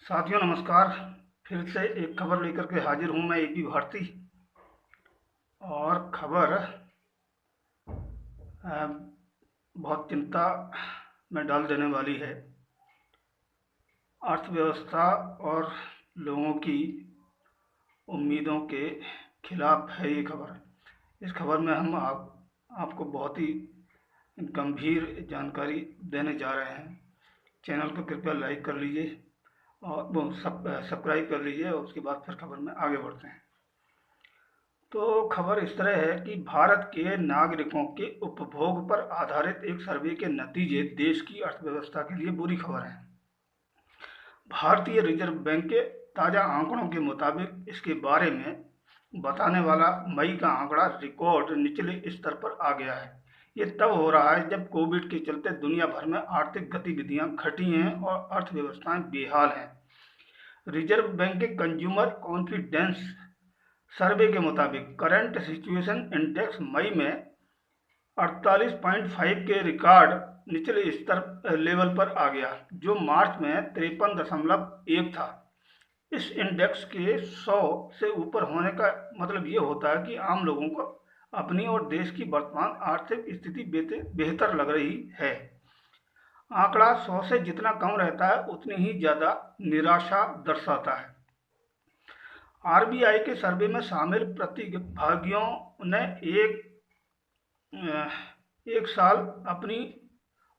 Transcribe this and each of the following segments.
साथियों नमस्कार। फिर से एक खबर लेकर के हाजिर हूं मैं एबी भारती। और खबर अ, बहुत चिंता में डाल देने वाली है। अर्थव्यवस्था और लोगों की उम्मीदों के खिलाफ है ये खबर। इस खबर में हम आपको बहुत ही गंभीर जानकारी देने जा रहे हैं। चैनल को कृपया लाइक कर लीजिए और वो सब्सक्राइब कर लीजिए और उसके बाद फिर खबर में आगे बढ़ते हैं। तो खबर इस तरह है कि भारत के नागरिकों के उपभोग पर आधारित एक सर्वे के नतीजे देश की अर्थव्यवस्था के लिए बुरी खबर है। भारतीय रिजर्व बैंक के ताज़ा आंकड़ों के मुताबिक इसके बारे में बताने वाला मई का आंकड़ा रिकॉर्ड निचले स्तर पर आ गया है। ये तब हो रहा है जब कोविड के चलते दुनिया भर में आर्थिक गतिविधियां घटी हैं और अर्थव्यवस्थाएं बेहाल हैं। रिजर्व बैंक के कंज्यूमर कॉन्फिडेंस सर्वे के मुताबिक करंट सिचुएशन इंडेक्स मई में 48.5 के रिकॉर्ड निचले स्तर लेवल पर आ गया, जो मार्च में 53.1 था। इस इंडेक्स के 100 से ऊपर होने का मतलब ये होता है कि आम लोगों को अपनी और देश की वर्तमान आर्थिक स्थिति बेहतर लग रही है। आंकड़ा 100 से जितना कम रहता है उतनी ही ज्यादा निराशा दर्शाता है। आरबीआई के सर्वे में शामिल प्रतिभागियों ने एक साल अपनी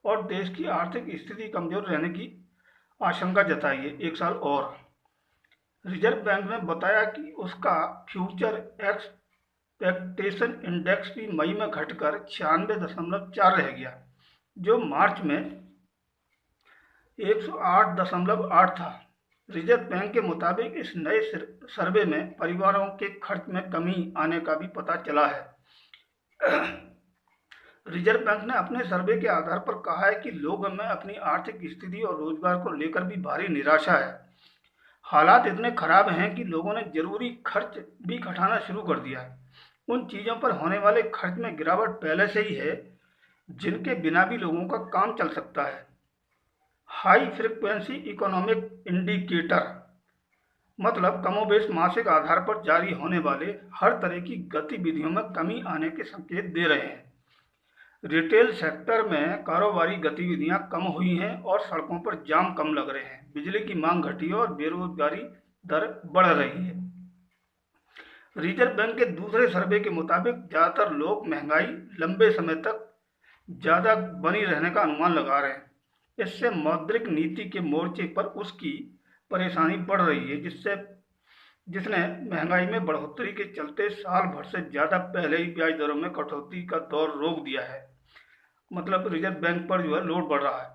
और देश की आर्थिक स्थिति कमजोर रहने की आशंका जताई है। एक साल और रिजर्व बैंक ने बताया कि उसका फ्यूचर एक्सपेक्टेशन इंडेक्स भी मई में घटकर 96.4 रह गया, जो मार्च में 108.8 था। रिजर्व बैंक के मुताबिक इस नए सर्वे में परिवारों के खर्च में कमी आने का भी पता चला है। रिजर्व बैंक ने अपने सर्वे के आधार पर कहा है कि लोगों में अपनी आर्थिक स्थिति और रोजगार को लेकर भी भारी निराशा है। हालात इतने खराब हैं कि लोगों ने जरूरी खर्च भी घटाना शुरू कर दिया है। उन चीजों पर होने वाले खर्च में गिरावट पहले से ही है जिनके बिना भी लोगों का काम चल सकता है। हाई फ्रीक्वेंसी इकोनॉमिक इंडिकेटर मतलब कमोबेश मासिक आधार पर जारी होने वाले हर तरह की गतिविधियों में कमी आने के संकेत दे रहे हैं। रिटेल सेक्टर में कारोबारी गतिविधियां कम हुई हैं और सड़कों पर जाम कम लग रहे हैं। बिजली की मांग घटी है और बेरोजगारी दर बढ़ रही है। रिजर्व बैंक के दूसरे सर्वे के मुताबिक ज्यादातर लोग महंगाई लंबे समय तक ज्यादा बनी रहने का अनुमान लगा रहे हैं। इससे मौद्रिक नीति के मोर्चे पर उसकी परेशानी बढ़ रही है, जिसने महंगाई में बढ़ोतरी के चलते साल भर से ज्यादा पहले ही ब्याज दरों में कटौती का दौर रोक दिया है। मतलब रिजर्व बैंक पर जो है लोड बढ़ रहा है।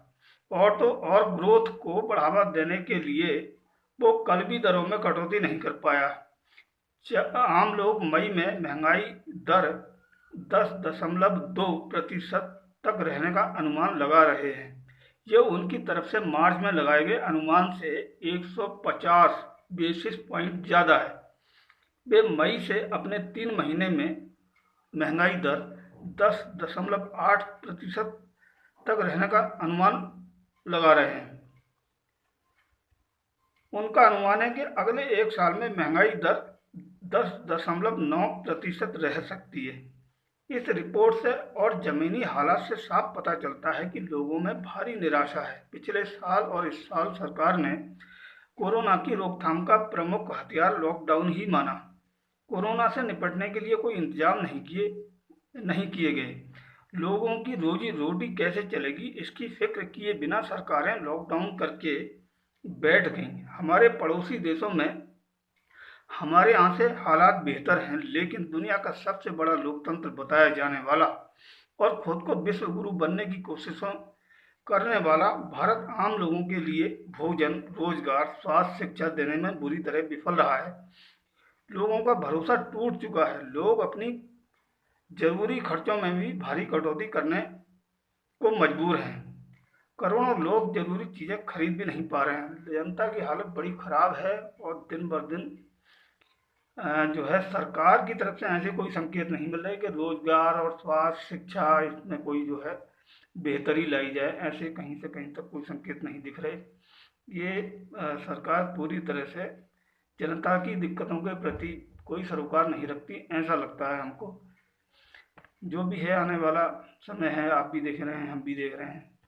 और तो और ग्रोथ को बढ़ावा देने के लिए वो कल भी दरों में कटौती नहीं कर पाया। आम लोग मई में महंगाई दर 10.2% तक रहने का अनुमान लगा रहे हैं। ये उनकी तरफ से मार्च में लगाए गए अनुमान से 150 बेसिस पॉइंट ज़्यादा है। वे मई से अपने 3 महीने में महंगाई दर 10.8% तक रहने का अनुमान लगा रहे हैं। उनका अनुमान है कि अगले एक साल में महंगाई दर 10.9% रह सकती है। इस रिपोर्ट से और जमीनी हालात से साफ पता चलता है कि लोगों में भारी निराशा है। पिछले साल और इस साल सरकार ने कोरोना की रोकथाम का प्रमुख हथियार लॉकडाउन ही माना। कोरोना से निपटने के लिए कोई इंतजाम नहीं किए गए। लोगों की रोजी रोटी कैसे चलेगी इसकी फिक्र किए बिना सरकारें लॉकडाउन करके बैठ गईं। हमारे पड़ोसी देशों में हमारे यहाँ से हालात बेहतर हैं, लेकिन दुनिया का सबसे बड़ा लोकतंत्र बताया जाने वाला और खुद को विश्व गुरु बनने की कोशिशों करने वाला भारत आम लोगों के लिए भोजन, रोजगार, स्वास्थ्य, शिक्षा देने में बुरी तरह विफल रहा है। लोगों का भरोसा टूट चुका है। लोग अपनी जरूरी खर्चों में भी भारी कटौती करने को मजबूर हैं। करोड़ों लोग जरूरी चीजें खरीद भी नहीं पा रहे हैं। जनता की हालत बड़ी खराब है और दिन ब दिन जो है सरकार की तरफ से ऐसे कोई संकेत नहीं मिल रहे कि रोजगार और स्वास्थ्य, शिक्षा इसमें कोई जो है बेहतरी लाई जाए। ऐसे कहीं से कहीं तक कोई संकेत नहीं दिख रहे। ये सरकार पूरी तरह से जनता की दिक्कतों के प्रति कोई सरोकार नहीं रखती, ऐसा लगता है हमको। जो भी है आने वाला समय है, आप भी देख रहे हैं, हम भी देख रहे हैं।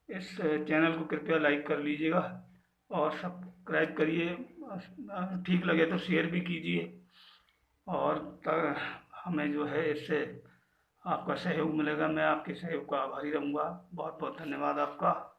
इस चैनल को कृपया लाइक कर लीजिएगा और सब्सक्राइब करिए। ठीक लगे तो शेयर भी कीजिए और हमें जो है इससे आपका सहयोग मिलेगा। मैं आपके सहयोग का आभारी रहूँगा। बहुत बहुत धन्यवाद आपका।